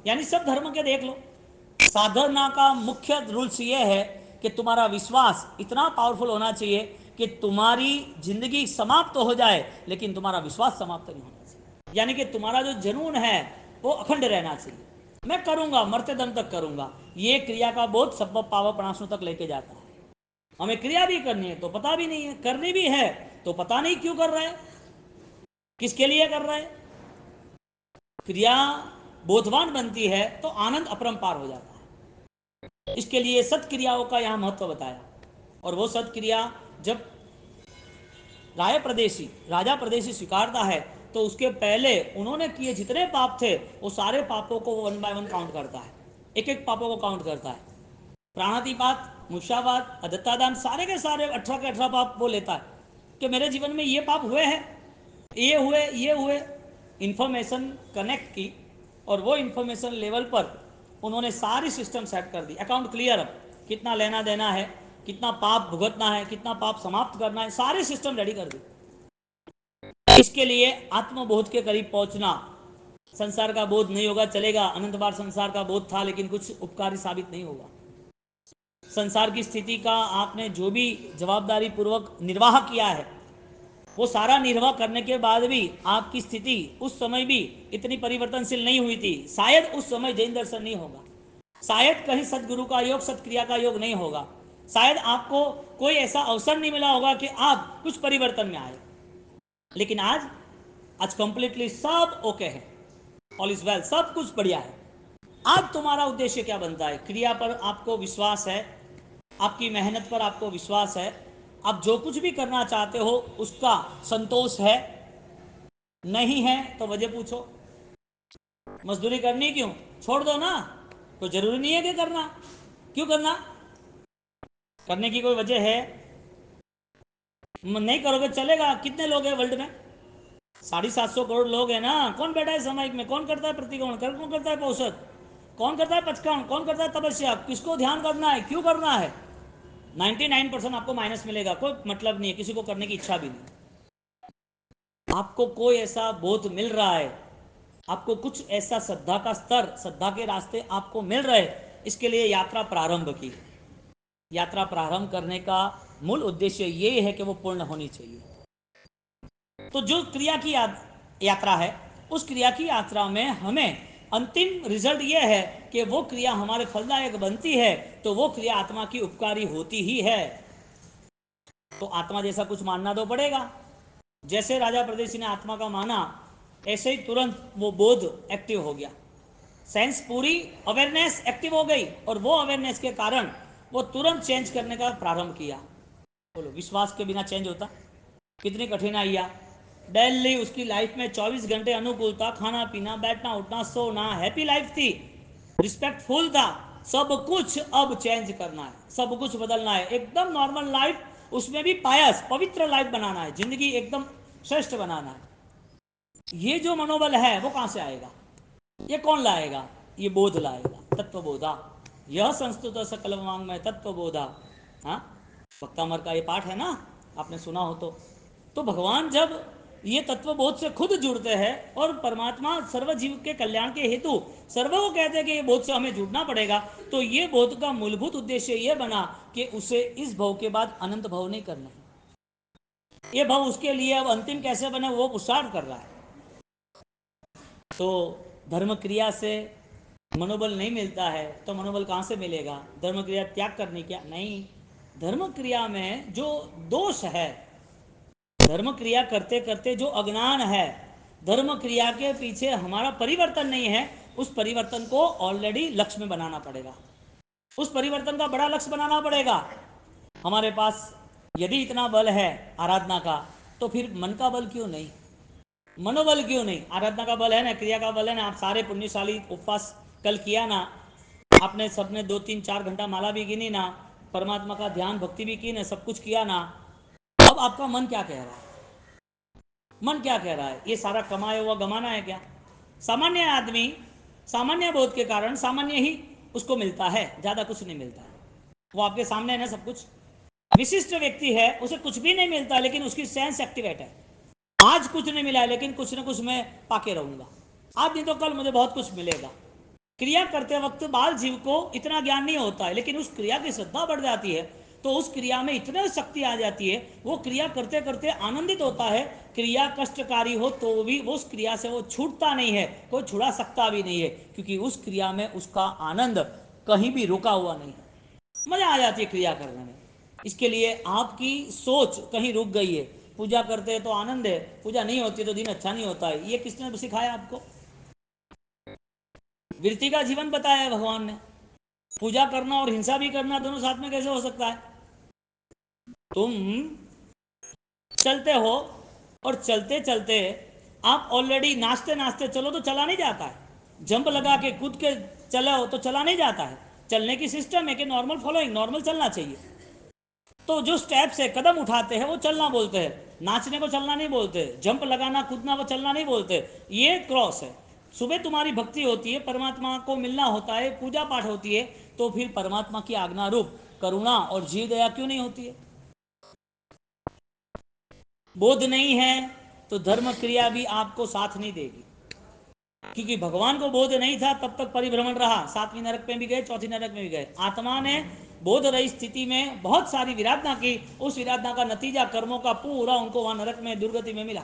Speaker 1: यानी सब धर्म के देख लो, साधना का मुख्य रूल्स ये है कि तुम्हारा विश्वास इतना पावरफुल होना चाहिए कि तुम्हारी जिंदगी समाप्त तो हो जाए लेकिन तुम्हारा विश्वास समाप्त नहीं होना चाहिए। यानी कि तुम्हारा जो जुनून है वो अखंड रहना चाहिए, मैं करूंगा, मरते दम तक करूंगा। ये क्रिया का बोध सब पावर प्रणाशों तक लेके जाता है। हमें क्रिया भी करनी है तो पता भी नहीं है, करनी भी है तो पता नहीं क्यों कर रहा है, किसके लिए कर रहा है। क्रिया बोधवान बनती है तो आनंद अपरंपार हो जाता है। इसके लिए सत्क्रियाओं का यहाँ महत्व बताया। और वो सत्क्रिया जब राजा प्रदेशी स्वीकारता है, तो उसके पहले उन्होंने किए जितने पाप थे वो सारे पापों को वो 1 बाय 1 काउंट करता है, एक एक पापों को काउंट करता है। प्राणातिपात, मुशावात, अदत्तादान, सारे के सारे 18 के 18 पाप वो लेता है कि मेरे जीवन में ये पाप हुए हैं, ये हुए, ये हुए। इंफॉर्मेशन कनेक्ट की, और वो इंफॉर्मेशन लेवल पर उन्होंने सारी सिस्टम सेट कर दी, अकाउंट क्लियर, अब कितना लेना देना है, कितना पाप भुगतना है, कितना पाप समाप्त करना है, सारी सिस्टम रेडी कर दी। इसके लिए आत्मबोध के करीब पहुंचना, संसार का बोध नहीं होगा चलेगा, अनंत बार संसार का बोध था लेकिन कुछ उपकारी साबित नहीं होगा। संसार की स्थिति का आपने जो भी जवाबदारी पूर्वक निर्वाह किया है, वो सारा निर्वाह करने के बाद भी आपकी स्थिति उस समय भी इतनी परिवर्तनशील नहीं हुई थी। शायद उस समय जैन दर्शन नहीं होगा, शायद कहीं सदगुरु का योग, सत्क्रिया का योग नहीं होगा, शायद आपको कोई ऐसा अवसर नहीं मिला होगा कि आप कुछ परिवर्तन में आए। लेकिन आज कंप्लीटली सब ओके है, ऑल इज वेल, सब कुछ बढ़िया है। आज तुम्हारा उद्देश्य क्या बनता है, क्रिया पर आपको विश्वास है, आपकी मेहनत पर आपको विश्वास है, आप जो कुछ भी करना चाहते हो उसका संतोष है, नहीं है तो वजह पूछो। मजदूरी करनी क्यों, छोड़ दो ना, कोई जरूरी नहीं है कि करना, क्यों करना, करने की कोई वजह है, नहीं करोगे चलेगा। कितने लोग हैं वर्ल्ड में, 750 करोड़ लोग हैं ना, कौन बैठा है सामायिक में, कौन करता है प्रतिकोण, कौन करता है पोषक, कौन करता है पचकण, कौन करता है तपस्या, किसको ध्यान करना है, क्यों करना है। 99% आपको माइनस मिलेगा, कोई मतलब नहीं है, किसी को करने की इच्छा भी नहीं। आपको कोई ऐसा बोध मिल रहा है, आपको कुछ ऐसा श्रद्धा का स्तर, श्रद्धा के रास्ते आपको मिल रहे, इसके लिए यात्रा प्रारंभ की। यात्रा प्रारंभ करने का मूल उद्देश्य ये है कि वो पूर्ण होनी चाहिए। तो जो क्रिया की यात्रा है, उस क्रिया की यात्रा में हमें अंतिम रिजल्ट ये है कि वो क्रिया हमारे फलदायक बनती है, तो वो क्रिया आत्मा की उपकारी होती ही है। तो आत्मा जैसा कुछ मानना तो पड़ेगा। जैसे राजा प्रदेशी ने आत्मा का माना, ऐसे ही तुरंत वो बोध एक्टिव हो गया, सेंस पूरी अवेयरनेस एक्टिव हो गई, और वो अवेयरनेस के कारण वो तुरंत चेंज करने का प्रारंभ किया। बोलो, विश्वास के बिना चेंज होता? कितनी कठिनाइयाँ। डेली उसकी लाइफ में 24 घंटे अनुकूलता, खाना पीना, बैठना उठना, सोना, हैप्पी लाइफ थी, रिस्पेक्टफुल था, सब कुछ अब चेंज करना है, सब कुछ बदलना है, एकदम नॉर्मल लाइफ, उसमें भी पायस पवित्र लाइफ बनाना है, जिंदगी एकदम श्रेष्ठ बनाना है। ये जो मनोबल है वो कहां से आएगा? ये कौन लाएगा? ये बोध लाएगा, तत्वबोधा। यह संस्तुत सकल वांग में तत्वबोधा। हाँ, भक्तामर का ये पाठ है ना, आपने सुना हो तो भगवान जब ये तत्वबोध से खुद जुड़ते हैं, और परमात्मा सर्व जीव के कल्याण के हेतु सर्व को कहते हैं कि ये बोध से हमें जुड़ना पड़ेगा, तो ये बोध का मूलभूत उद्देश्य ये बना कि उसे इस भव के बाद अनंत भव नहीं करना है। ये भव उसके लिए अब अंतिम कैसे बने वो पुरुषार्थ कर रहा है। तो धर्म क्रिया से मनोबल नहीं मिलता है, तो मनोबल कहाँ से मिलेगा? धर्म क्रिया त्याग करनी क्या? नहीं, धर्म क्रिया में जो दोष है, धर्म क्रिया करते करते जो अज्ञान है, धर्म क्रिया के पीछे हमारा परिवर्तन नहीं है, उस परिवर्तन को ऑलरेडी लक्ष्य में बनाना पड़ेगा, उस परिवर्तन का बड़ा लक्ष्य बनाना पड़ेगा। हमारे पास यदि इतना बल है आराधना का, तो फिर मन का बल क्यों नहीं, मनोबल क्यों नहीं? आराधना का बल है ना, क्रिया का बल है ना। आप सारे पुण्यशाली उपवास कल किया ना, आपने सबने 2 3 4 घंटा माला भी गिनी ना, परमात्मा का ध्यान भक्ति भी की ना, सब कुछ किया ना। अब आपका मन क्या कह रहा है? मन क्या कह रहा है? ये सारा कमाया हुआ गमाना है क्या? सामान्य आदमी सामान्य बोध के कारण सामान्य ही उसको मिलता है, ज्यादा कुछ नहीं मिलता है। वो आपके सामने है ना सब कुछ। विशिष्ट व्यक्ति है, उसे कुछ भी नहीं मिलता, लेकिन उसकी सेंस एक्टिवेट है। आज कुछ नहीं मिला है, लेकिन कुछ ना कुछ मैं पाके रहूंगा, आज नहीं तो कल मुझे बहुत कुछ मिलेगा। क्रिया करते वक्त बाल जीव को इतना ज्ञान नहीं होता है, लेकिन उस क्रिया की श्रद्धा बढ़ जाती है, तो उस क्रिया में इतनी शक्ति आ जाती है, वो क्रिया करते करते आनंदित होता है। क्रिया कष्टकारी हो तो भी उस क्रिया से वो छूटता नहीं है, कोई छुड़ा सकता भी नहीं है, क्योंकि उस क्रिया में उसका आनंद कहीं भी रुका हुआ नहीं है, मजा आ जाती है क्रिया करने में। इसके लिए आपकी सोच कहीं रुक गई है। पूजा करते हैं तो आनंद है, पूजा नहीं होती तो दिन अच्छा नहीं होता है, ये किसने सिखाया आपको? वृत्ति का जीवन बताया है भगवान ने। पूजा करना और हिंसा भी करना दोनों साथ में कैसे हो सकता है? तुम चलते हो, और चलते चलते आप ऑलरेडी नाचते नाचते चलो तो चला नहीं जाता है, जंप लगा के कूद के चलो तो चला नहीं जाता है। चलने की सिस्टम है कि नॉर्मल फॉलोइंग, नॉर्मल चलना चाहिए। तो जो स्टेप्स है, कदम उठाते हैं, वो चलना बोलते हैं, नाचने को चलना नहीं बोलते, जंप लगाना कूदना वो चलना नहीं बोलते, ये क्रॉस है। सुबह तुम्हारी भक्ति होती है, परमात्मा को मिलना होता है, पूजा पाठ होती है, तो फिर परमात्मा की आज्ञा रूप करुणा और जीव दया क्यों नहीं होती है? बोध नहीं है तो धर्म क्रिया भी आपको साथ नहीं देगी, क्योंकि भगवान को बोध नहीं था तब तक परिभ्रमण रहा, 7वीं नरक में भी गए, 4थी नरक में भी गए। आत्मा ने बोध रही स्थिति में बहुत सारी विराधना की, उस विराधना का नतीजा कर्मों का पूरा उनको वहां नरक में दुर्गति में मिला।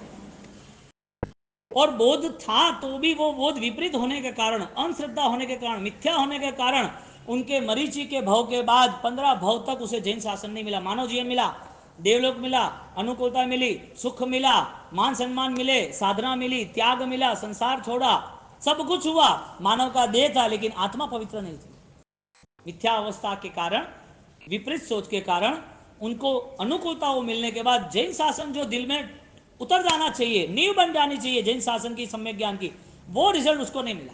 Speaker 1: और बोध था तो भी वो बोध विपरीत होने के कारण, अंधश्रद्धा होने के कारण, मिथ्या होने के कारण, उनके मरीचि के भव के बाद 15 भव तक उसे जैन शासन नहीं मिला। मानव जीवन मिला, देवलोक मिला, अनुकूलता मिली, सुख मिला, मान सम्मान मिले, साधना मिली, त्याग मिला, संसार छोड़ा, सब कुछ हुआ, मानव का देह था, लेकिन आत्मा पवित्र नहीं थी। मिथ्या अवस्था के कारण, विपरीत सोच के कारण, उनको अनुकूलता वो मिलने के बाद जैन शासन जो दिल में उतर जाना चाहिए, नींव बन जानी चाहिए जैन शासन की, सम्यक ज्ञान की, वो रिजल्ट उसको नहीं मिला।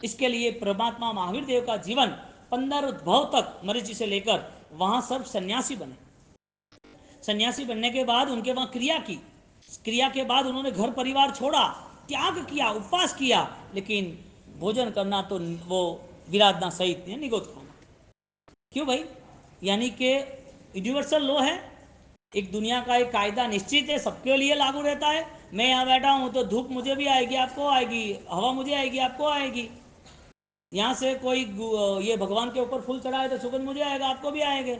Speaker 1: इसके लिए परमात्मा महावीर देव का जीवन 15 भव तक मरीचि से लेकर वहां सब सन्यासी बने। सन्यासी बनने के बाद उनके वहां क्रिया की, क्रिया के बाद उन्होंने घर परिवार छोड़ा, त्याग किया, उपवास किया, लेकिन भोजन करना तो वो विराधना सहित नहीं, निगोद खाना। क्यों भाई? यानी कि यूनिवर्सल लॉ है, एक दुनिया का एक कायदा निश्चित है, सबके लिए लागू रहता है। मैं यहाँ बैठा हूँ तो धूप मुझे भी आएगी, आपको आएगी, हवा मुझे आएगी, आपको आएगी। यहाँ से कोई ये भगवान के ऊपर फूल चढ़ाए तो सुगंध मुझे आएगा, आपको भी आएंगे।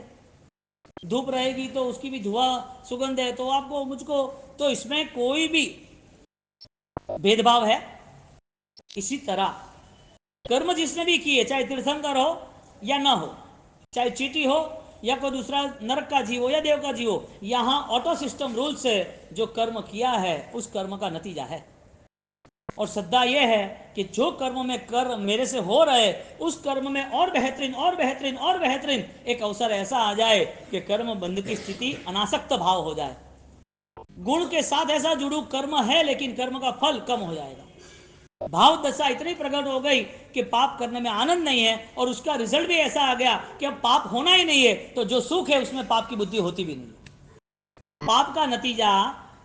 Speaker 1: धूप रहेगी तो उसकी भी धुआं सुगंध है, तो आपको मुझको, तो इसमें कोई भी भेदभाव है? इसी तरह कर्म जिसने भी किए, चाहे तीर्थंकर हो या ना हो, चाहे चीटी हो या कोई दूसरा नरक का जीव हो या देव का जीव हो, यहां ऑटो सिस्टम रूल से जो कर्म किया है उस कर्म का नतीजा है। और श्रद्धा यह है कि जो कर्म में कर्म मेरे से हो रहे, उस कर्म में और बेहतरीन और बेहतरीन और बेहतरीन एक अवसर ऐसा आ जाए कि कर्म बंध की स्थिति अनासक्त भाव हो जाए। गुण के साथ ऐसा जुड़ू कर्म है, लेकिन कर्म का फल कम हो जाएगा। भाव दशा इतनी प्रकट हो गई कि पाप करने में आनंद नहीं है, और उसका रिजल्ट भी ऐसा आ गया कि अब पाप होना ही नहीं है, तो जो सुख है उसमें पाप की बुद्धि होती भी नहीं। पाप का नतीजा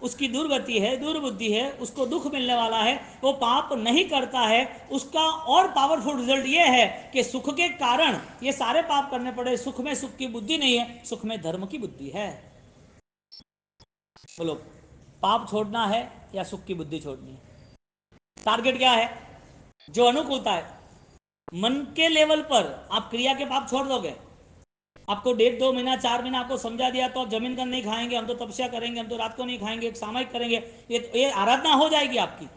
Speaker 1: उसकी दुर्गति है, दुर्बुद्धि है, उसको दुख मिलने वाला है, वो पाप नहीं करता है। उसका और पावरफुल रिजल्ट ये है कि सुख के कारण ये सारे पाप करने पड़े, सुख में सुख की बुद्धि नहीं है, सुख में धर्म की बुद्धि है। बोलो, पाप छोड़ना है या सुख की बुद्धि छोड़नी है? टारगेट क्या है? जो अनुकूलता है मन के लेवल पर, आप क्रिया के पाप छोड़ दोगे। आपको 1.5-2 महीना 4 महीना आपको समझा दिया तो आप जमीन का नहीं खाएंगे, हम तो तपस्या करेंगे, हम तो रात को नहीं खाएंगे, सामायिक करेंगे, ये आराधना हो जाएगी आपकी।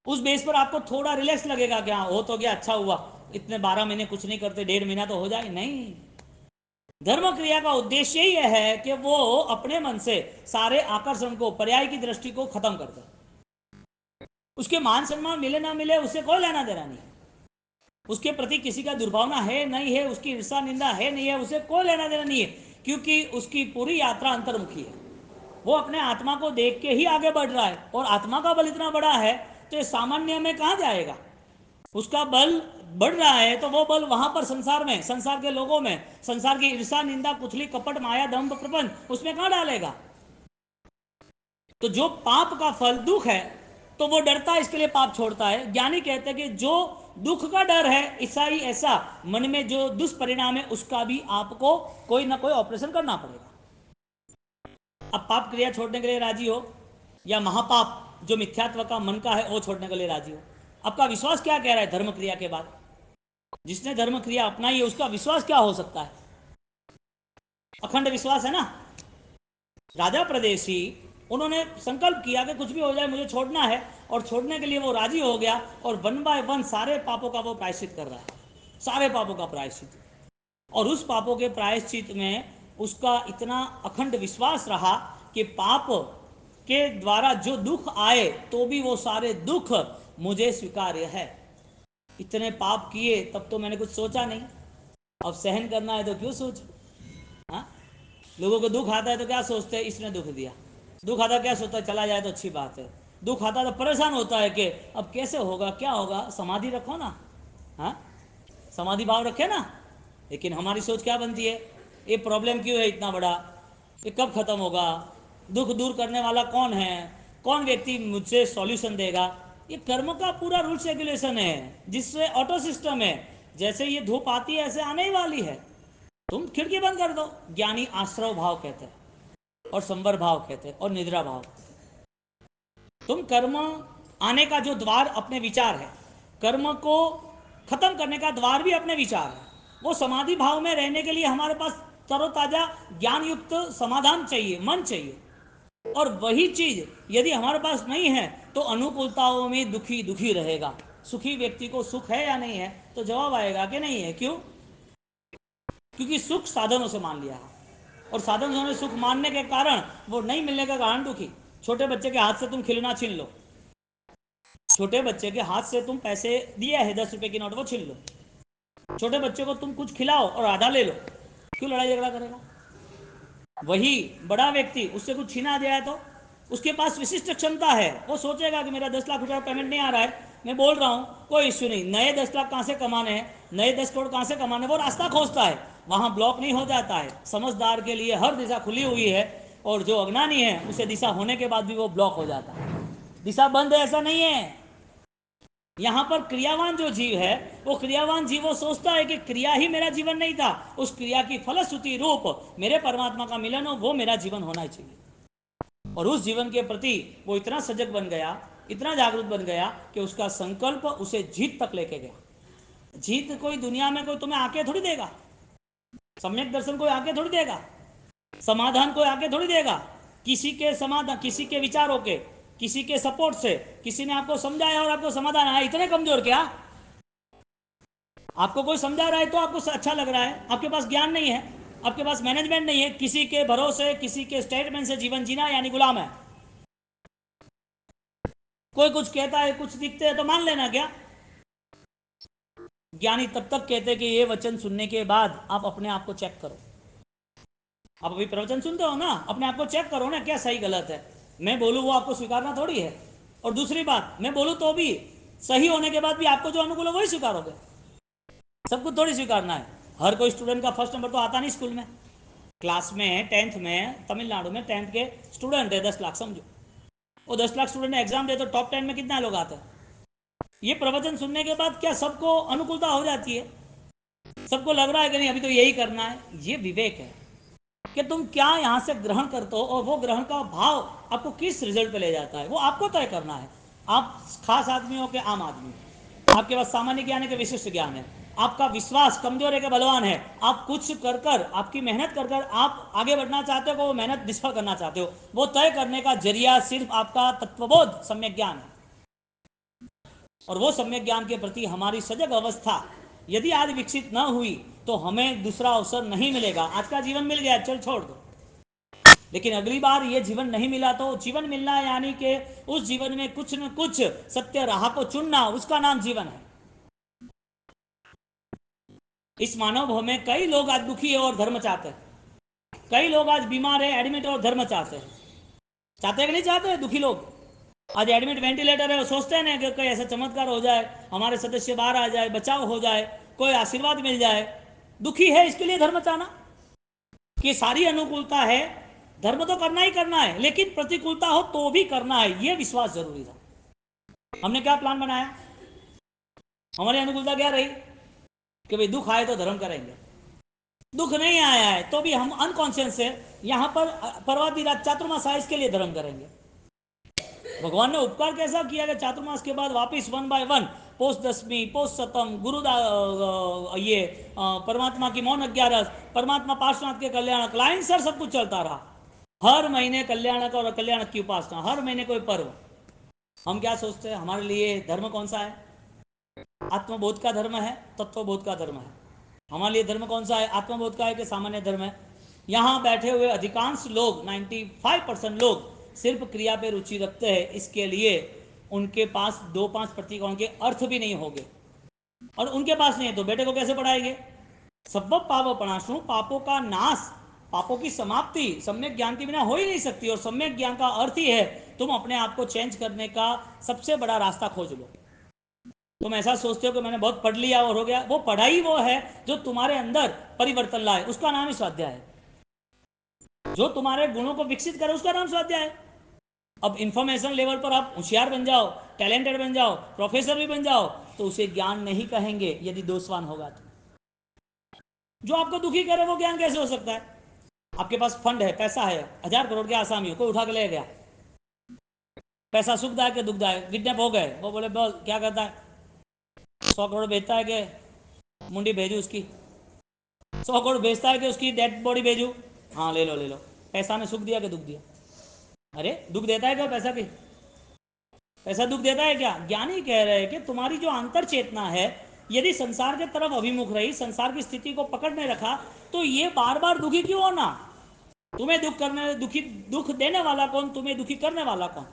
Speaker 1: उस बेस पर आपको थोड़ा रिलैक्स लगेगा कि हाँ हो तो गया, अच्छा हुआ, इतने 12 महीने कुछ नहीं करते, 1.5 महीना तो हो जाए। नहीं, धर्म क्रिया का उद्देश्य ही यह है कि वो अपने मन से सारे आकर्षण को, पर्याय की दृष्टि को खत्म कर दे। उसके मान सम्मान मिले ना मिले उससे कोई लेना देना नहीं, उसके प्रति किसी का दुर्भावना है नहीं है, उसकी ईर्षा निंदा है नहीं है, उसे कोई लेना देना नहीं है, क्योंकि उसकी पूरी यात्रा अंतर्मुखी है। वो अपने आत्मा को देख के ही आगे बढ़ रहा है, और आत्मा का बल इतना बड़ा है तो ये सामान्य में कहाँ जाएगा? उसका बल बढ़ रहा है तो वो बल वहां पर संसार में, संसार के लोगों में, संसार की ईर्षा निंदा कुथली कपट माया दंभ प्रपंच, उसमें कहाँ डालेगा? तो जो पाप का फल दुख है तो वो डरता है, इसके लिए पाप छोड़ता है। ज्ञानी कहते हैं कि जो दुख का डर है, ऐसा ही ऐसा मन में जो दुष्परिणाम है उसका भी आपको कोई ना कोई ऑपरेशन करना पड़ेगा। अब पाप क्रिया छोड़ने के लिए राजी हो, या महापाप जो मिथ्यात्व का मन का है वो छोड़ने के लिए राजी हो? आपका विश्वास क्या कह रहा है धर्म क्रिया के बाद? जिसने धर्म क्रिया अपनाई है उसका विश्वास क्या हो सकता है? अखंड विश्वास है ना। राजा प्रदेशी, उन्होंने संकल्प किया कि कुछ भी हो जाए मुझे छोड़ना है, और छोड़ने के लिए वो राजी हो गया, और वन बाय वन सारे पापों का वो प्रायश्चित कर रहा है, सारे पापों का प्रायश्चित। और उस पापों के प्रायश्चित में उसका इतना अखंड विश्वास रहा कि पाप के द्वारा जो दुख आए तो भी वो सारे दुख मुझे स्वीकार्य है। इतने पाप किए तब तो मैंने कुछ सोचा नहीं, अब सहन करना है तो क्यों सोच। हाँ, लोगों को दुख आता है तो क्या सोचते हैं, इसने दुख दिया। दुख आता क्या सोचता है, चला जाए तो अच्छी बात है। दुख आता तो परेशान होता है कि अब कैसे होगा, क्या होगा। समाधि रखो ना, हाँ, समाधि भाव रखे ना। लेकिन हमारी सोच क्या बनती है, ये प्रॉब्लम क्यों है इतना बड़ा, ये कब खत्म होगा, दुख दूर करने वाला कौन है, कौन व्यक्ति मुझसे सॉल्यूशन देगा। ये कर्म का पूरा रूल्स रेगुलेशन है, जिससे ऑटो सिस्टम है, जैसे ये धूप आती है ऐसे आने ही वाली है। तुम खिड़की बंद कर दो। ज्ञानी आश्रव भाव कहते हैं, और संवर भाव कहते हैं, और निद्रा भाव। तुम कर्म आने का जो द्वार अपने विचार है, कर्म को खत्म करने का द्वार भी अपने विचार है। वो समाधि भाव में रहने के लिए हमारे पास तरोताजा ज्ञान युक्त समाधान चाहिए, मन चाहिए। और वही चीज यदि हमारे पास नहीं है तो अनुकूलताओं में दुखी दुखी रहेगा। सुखी व्यक्ति को सुख है या नहीं है, तो जवाब आएगा कि नहीं है। क्यों? क्योंकि सुख साधनों से मान लिया है, और साधनों ने सुख मानने के कारण वो नहीं मिलने का कारण दुखी। छोटे बच्चे के हाथ से तुम खिलौना छीन लो, छोटे बच्चे के हाथ से तुम पैसे दिए है 10 रुपए की नोट, वो छीन लो। छोटे बच्चे को तुम कुछ खिलाओ और आधा ले लो, क्यों लड़ाई झगड़ा करेगा? वही बड़ा व्यक्ति, उससे कुछ छीना दिया है तो उसके पास विशिष्ट क्षमता है, वो सोचेगा कि मेरा 10 लाख रुपया पेमेंट नहीं आ रहा है, मैं बोल रहा हूँ कोई इश्यू नहीं, नए 10 लाख कहाँ से कमाने हैं, नए 10 करोड़ कहाँ से कमाने, वो रास्ता खोजता है, वहाँ ब्लॉक नहीं हो जाता है। समझदार के लिए हर दिशा खुली हुई है, और जो अज्ञानी है उसे दिशा होने के बाद भी वो ब्लॉक हो जाता है। दिशा बंद है ऐसा नहीं है। यहां पर क्रियावान जो जीव है, वो क्रियावान जीव वो सोचता है कि क्रिया ही मेरा जीवन नहीं था, उस क्रिया की फलश्रुति रूप मेरे परमात्मा का मिलन हो, वो मेरा जीवन होना चाहिए। और उस जीवन के प्रति वो इतना सजग बन गया, इतना जागरूक बन गया कि उसका संकल्प उसे जीत तक लेके गया। जीत कोई दुनिया में कोई तुम्हें आके थोड़ी देगा, सम्यक दर्शन कोई आके थोड़ी देगा, समाधान कोई आके थोड़ी देगा। किसी के समाधान, किसी के विचारों के, किसी के सपोर्ट से किसी ने आपको समझाया और आपको समाधान आया, इतने कमजोर क्या? आपको कोई समझा रहा है तो आपको अच्छा लग रहा है, आपके पास ज्ञान नहीं है, आपके पास मैनेजमेंट नहीं है, किसी के भरोसे, किसी के स्टेटमेंट से जीवन जीना यानी गुलाम है। कोई कुछ कहता है, कुछ दिखते हैं तो मान लेना क्या? ज्ञानी तब तक कहते कि ये वचन सुनने के बाद आप अपने आप को चेक करो। आप अभी प्रवचन सुनते हो ना, अपने आप को चेक करो ना, क्या सही गलत है। मैं बोलूँ वो आपको स्वीकारना थोड़ी है। और दूसरी बात, मैं बोलूँ तो भी सही होने के बाद भी आपको जो अनुकूल है वही स्वीकारोगे, सब कुछ थोड़ी स्वीकारना है। हर कोई स्टूडेंट का फर्स्ट नंबर तो आता नहीं स्कूल में। क्लास में 10th में, तमिलनाडु में 10th के स्टूडेंट है 10 लाख, समझो। वो 10 लाख स्टूडेंट एग्जाम दे तो टॉप 10 में कितना लोग आते हैं? ये प्रवचन सुनने के बाद क्या सबको अनुकूलता हो जाती है? सबको लग रहा है कि नहीं अभी तो यही करना है? ये विवेक है कि तुम क्या यहां से ग्रहण करते हो और वो ग्रहण का भाव आपको किस रिजल्ट पे ले जाता है, वो आपको तय करना है। आप खास आदमी हो कि आम आदमी, आपके पास सामान्य ज्ञान है कि विशिष्ट ज्ञान है, आपका विश्वास कमजोर है कि बलवान है, आप कुछ कर कर, आपकी मेहनत कर कर आप आगे बढ़ना चाहते हो कि वो मेहनत निष्फल करना चाहते हो, वो तय करने का जरिया सिर्फ आपका तत्वबोध, सम्यक ज्ञान है। और वो सम्यक ज्ञान के प्रति हमारी सजग अवस्था यदि आज विकसित न हुई तो हमें दूसरा अवसर नहीं मिलेगा। आज का जीवन मिल गया, चल छोड़ दो, लेकिन अगली बार ये जीवन नहीं मिला तो जीवन मिलना यानी कि उस जीवन में कुछ न कुछ सत्य राह को चुनना, उसका नाम जीवन है। इस मानव भव में कई लोग आज दुखी है और धर्म चाहते हैं, कई लोग आज बीमार है, एडमिट है और धर्म चाहते हैं। चाहते हैं कि नहीं चाहते हैं? दुखी लोग आज एडमिट, वेंटिलेटर है, वो सोचते हैं ना कि कोई ऐसा चमत्कार हो जाए, हमारे सदस्य बाहर आ जाए, बचाव हो जाए, कोई आशीर्वाद मिल जाए। दुखी है, इसके लिए धर्म चाहना कि सारी अनुकूलता है, धर्म तो करना ही करना है, लेकिन प्रतिकूलता हो तो भी करना है, यह विश्वास जरूरी था। हमने क्या प्लान बनाया? हमारी अनुकूलता क्या रही कि भाई दुख आए तो धर्म करेंगे, दुख नहीं आया है तो भी हम अनकॉन्शियस है, यहां पर परवादी रात चातुर्मास आए इसके लिए धर्म करेंगे। भगवान ने उपकार कैसा किया कि चातुर्मास के बाद वापिस वन बाय वन, पोष दशमी, पोष सतम, ये परमात्मा की मौन 11, परमात्मा पार्श्वनाथ के कल्याणक, लाइन सर सब कुछ चलता रहा। हर महीने कल्याणक और कल्याणक की उपासना, हर महीने कोई पर्व। हम क्या सोचते हैं हमारे लिए धर्म कौन सा है? आत्मबोध का धर्म है, तत्वबोध का धर्म है। हमारे लिए धर्म कौन सा है? आत्मबोध का है कि सामान्य धर्म है? यहाँ बैठे हुए अधिकांश लोग, 95% लोग सिर्फ क्रिया पे रुचि रखते हैं, इसके लिए उनके पास 2-5 प्रतिकोण के अर्थ भी नहीं होंगे। और उनके पास नहीं है तो बेटे को कैसे पढ़ाएंगे? सब पाप प्रणाशु, पापों का नाश, पापों की समाप्ति सम्यक ज्ञान के बिना हो ही नहीं सकती। और सम्यक ज्ञान का अर्थ ही है तुम अपने आप को चेंज करने का सबसे बड़ा रास्ता खोज लो। तुम ऐसा सोचते हो कि मैंने बहुत पढ़ लिया और हो गया, वो पढ़ाई वो है जो तुम्हारे अंदर परिवर्तन लाए, उसका नाम ही स्वाध्याय है। जो तुम्हारे गुणों को विकसित करे उसका नाम स्वाध्याय है। अब इंफॉर्मेशन लेवल पर आप होशियार बन जाओ, टैलेंटेड बन जाओ, प्रोफेसर भी बन जाओ, तो उसे ज्ञान नहीं कहेंगे यदि दोषवान होगा तो। जो आपको दुखी करे वो ज्ञान कैसे हो सकता है? आपके पास फंड है, पैसा है, 1000 करोड़ के आसामी, कोई उठा के ले गया, पैसा सुखदायक है दुखदायक, किडनैप हो गए, वो बोले बोल क्या करता है, 100 करोड़ बेचता है कि मुंडी भेजू उसकी, 100 करोड़ बेचता है कि उसकी डेड बॉडी भेजू? हाँ ले लो ले लो। पैसा ने सुख दिया कि दुख दिया? अरे दुख देता है क्या पैसा भी? पैसा दुख देता है क्या? ज्ञानी कह रहे हैं कि तुम्हारी जो अंतर चेतना है यदि संसार के तरफ अभिमुख रही, संसार की स्थिति को पकड़ नहीं रखा, तो ये बार बार दुखी क्यों होना? तुम्हें दुख करने, दुखी, दुख देने वाला कौन, तुम्हें दुखी करने वाला कौन?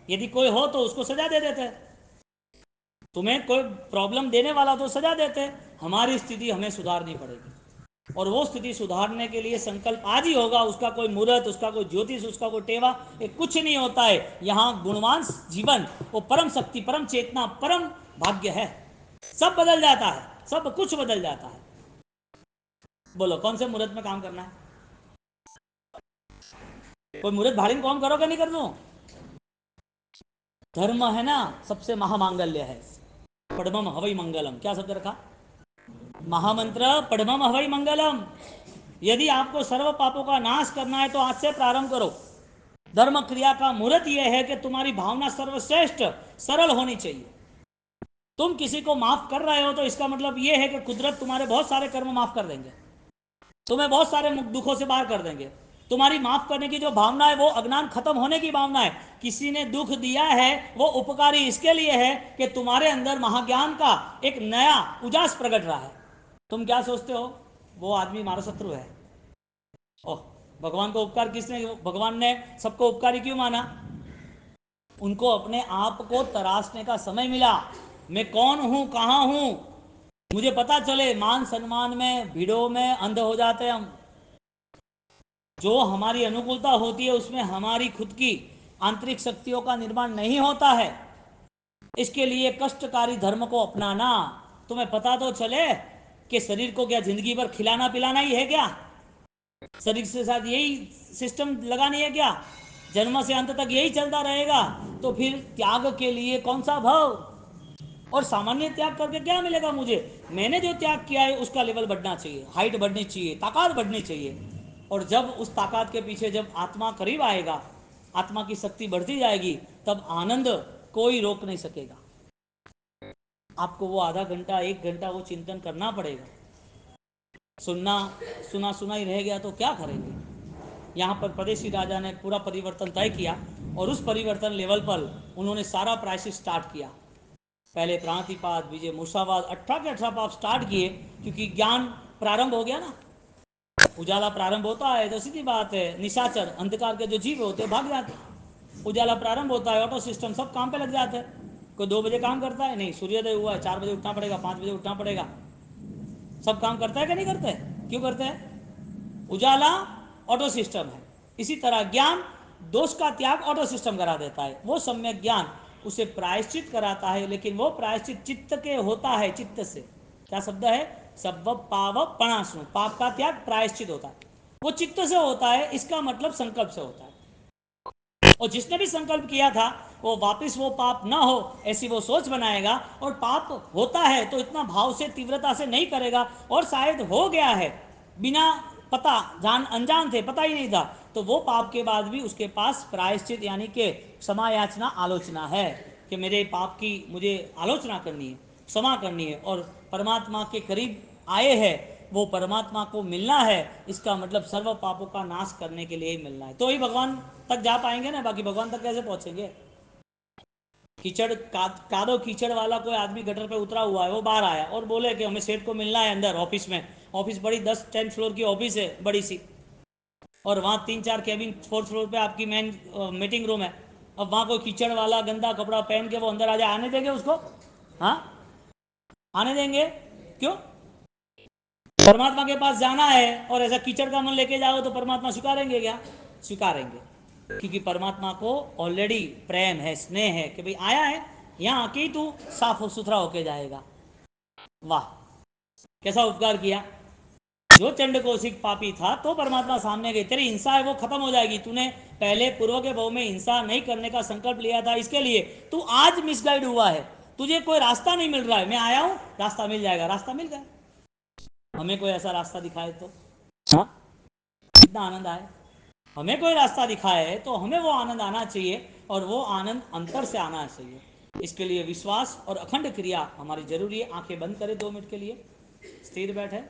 Speaker 1: यदि कोई हो तो उसको सजा दे देते। तुम्हें कोई प्रॉब्लम देने वाला तो सजा देते। हमारी स्थिति हमें सुधारनी पड़ेगी, और वो स्थिति सुधारने के लिए संकल्प आज ही होगा। उसका कोई मुहूर्त, उसका कोई ज्योतिष, उसका कोई टेवा, ये कुछ नहीं होता है। यहाँ गुणवान जीवन, वो परम शक्ति, परम चेतना, परम भाग्य है। सब बदल जाता है, सब कुछ बदल जाता है। बोलो कौन से मुहूर्त में काम करना है? कोई मुहूर्त भाड़िन कौन करो कि नहीं कर दूं? धर्म है ना सबसे महामांगल्य है। पढ़मम हवई मंगलम, क्या शब्द रखा? महामंत्र पढ़मम हवई मंगलम। यदि आपको सर्व पापों का नाश करना है तो आज से प्रारंभ करो। धर्म क्रिया का मुहूर्त यह है कि तुम्हारी भावना सर्वश्रेष्ठ सरल होनी चाहिए। तुम किसी को माफ कर रहे हो तो इसका मतलब यह है कि कुदरत तुम्हारे बहुत सारे कर्म माफ कर देंगे, तुम्हें बहुत सारे दुखों से बाहर कर देंगे। तुम्हारी माफ करने की जो भावना है वो अज्ञान खत्म होने की भावना है। किसी ने दुख दिया है वो उपकारी इसके लिए है कि तुम्हारे अंदर महाज्ञान का एक नया उजास प्रकट रहा है। तुम क्या सोचते हो? वो आदमी हमारा शत्रु है। ओह, भगवान को उपकार किसने, भगवान ने सबको उपकारी क्यों माना? उनको अपने आप को तराशने का समय मिला। मैं कौन हूं, कहां हूं, मुझे पता चले। मान सम्मान में, भीड़ों में अंध हो जाते हैं हम। जो हमारी अनुकूलता होती है उसमें हमारी खुद की आंतरिक शक्तियों का निर्माण नहीं होता है। इसके लिए कष्टकारी धर्म को अपनाना। तुम्हें पता तो चले कि शरीर को क्या जिंदगी भर खिलाना पिलाना ही है क्या? शरीर के साथ यही सिस्टम लगानी है क्या? जन्म से अंत तक यही चलता रहेगा? तो फिर त्याग के लिए कौन सा भाव? और सामान्य त्याग करके क्या मिलेगा मुझे? मैंने जो त्याग किया है उसका लेवल बढ़ना चाहिए, हाइट बढ़नी चाहिए, ताकत बढ़नी चाहिए। और जब उस ताकत के पीछे जब आत्मा करीब आएगा, आत्मा की शक्ति बढ़ती जाएगी, तब आनंद कोई रोक नहीं सकेगा। आपको वो आधा घंटा, एक घंटा वो चिंतन करना पड़ेगा। सुनना सुना सुना ही रह गया तो क्या करेंगे? यहाँ पर प्रदेशी राजा ने पूरा परिवर्तन तय किया और उस परिवर्तन लेवल पर उन्होंने सारा प्रायश्चित स्टार्ट किया। पहले प्रांतिपात, विजय, मूसावाद, 18 के 18 पाप स्टार्ट किए, क्योंकि ज्ञान प्रारंभ हो गया ना। उजाला प्रारंभ होता है तो सीधी बात है, निशाचर अंधकार के जो जीव होते हैं भाग जाते हैं। उजाला प्रारंभ होता है, ऑटो सिस्टम सब काम पे लग जाते हैं। कोई 2 बजे काम करता है? नहीं, सूर्योदय हुआ है 4 बजे उठना पड़ेगा, 5 बजे उठना पड़ेगा। सब काम करता है कि नहीं करते? क्यों करते हैं? उजाला ऑटो सिस्टम है। इसी तरह ज्ञान दोष का त्याग ऑटो सिस्टम करा देता है। वो सम्यक ज्ञान उसे प्रायश्चित कराता है, लेकिन वो प्रायश्चित चित्त के होता है, चित्त से। क्या शब्द है? सब पाव पणासु, पाप का त्याग प्रायश्चित होता है, वो चित्त से होता है। इसका मतलब संकल्प से होता है। और जिसने भी संकल्प किया था वो वापस वो पाप ना हो ऐसी वो सोच बनाएगा। और पाप होता है तो इतना भाव से, तीव्रता से नहीं करेगा। और शायद हो गया है बिना पता, जान अनजान थे, पता ही नहीं था, तो वो पाप के बाद भी उसके पास प्रायश्चित यानी कि क्षमा याचना, आलोचना है कि मेरे पाप की मुझे आलोचना करनी है, क्षमा करनी है और परमात्मा के करीब आए हैं, वो परमात्मा को मिलना है। इसका मतलब सर्व पापों का नाश करने के लिए ही मिलना है, तो ही भगवान तक जा पाएंगे ना। बाकी भगवान तक कैसे पहुंचेंगे? कीचड़ कादो कीचड़ वाला कोई आदमी गटर पे उतरा हुआ है, वो बाहर आया और बोले कि हमें सेठ को मिलना है अंदर ऑफिस में। ऑफिस बड़ी 10-10 फ्लोर की ऑफिस है, बड़ी सी, और वहाँ 3-4 केबिन, 4th फ्लोर पे आपकी मेन मीटिंग रूम है। अब वहाँ कोई कीचड़ वाला गंदा कपड़ा पहन के वो अंदर आ जाए, आने देंगे उसको? हाँ, आने देंगे? क्यों? परमात्मा के पास जाना है और ऐसा कीचड़ का मन लेके जाओ तो परमात्मा स्वीकारेंगे क्या? स्वीकारेंगे, क्योंकि परमात्मा को ऑलरेडी प्रेम है, स्नेह है कि भाई आया है यहाँ आके ही तू साफ सुथरा होके जाएगा। वाह, कैसा उपकार किया! जो चंड कौशिक पापी था तो परमात्मा सामने गई, तेरी हिंसा है वो खत्म हो जाएगी। तूने पहले पूर्व के भाव में हिंसा नहीं करने का संकल्प लिया था, इसके लिए तू आज मिसगाइड हुआ है। तुझे कोई रास्ता नहीं मिल रहा है, मैं आया हूं, रास्ता मिल जाएगा। रास्ता मिल गया। हमें कोई ऐसा रास्ता दिखाए तो हाँ, कितना आनंद आए। हमें कोई रास्ता दिखाए तो हमें वो आनंद आना चाहिए, और वो आनंद अंतर से आना चाहिए। इसके लिए विश्वास और अखंड क्रिया हमारी जरूरी है। आंखें बंद करें 2 मिनट के लिए, स्थिर बैठे।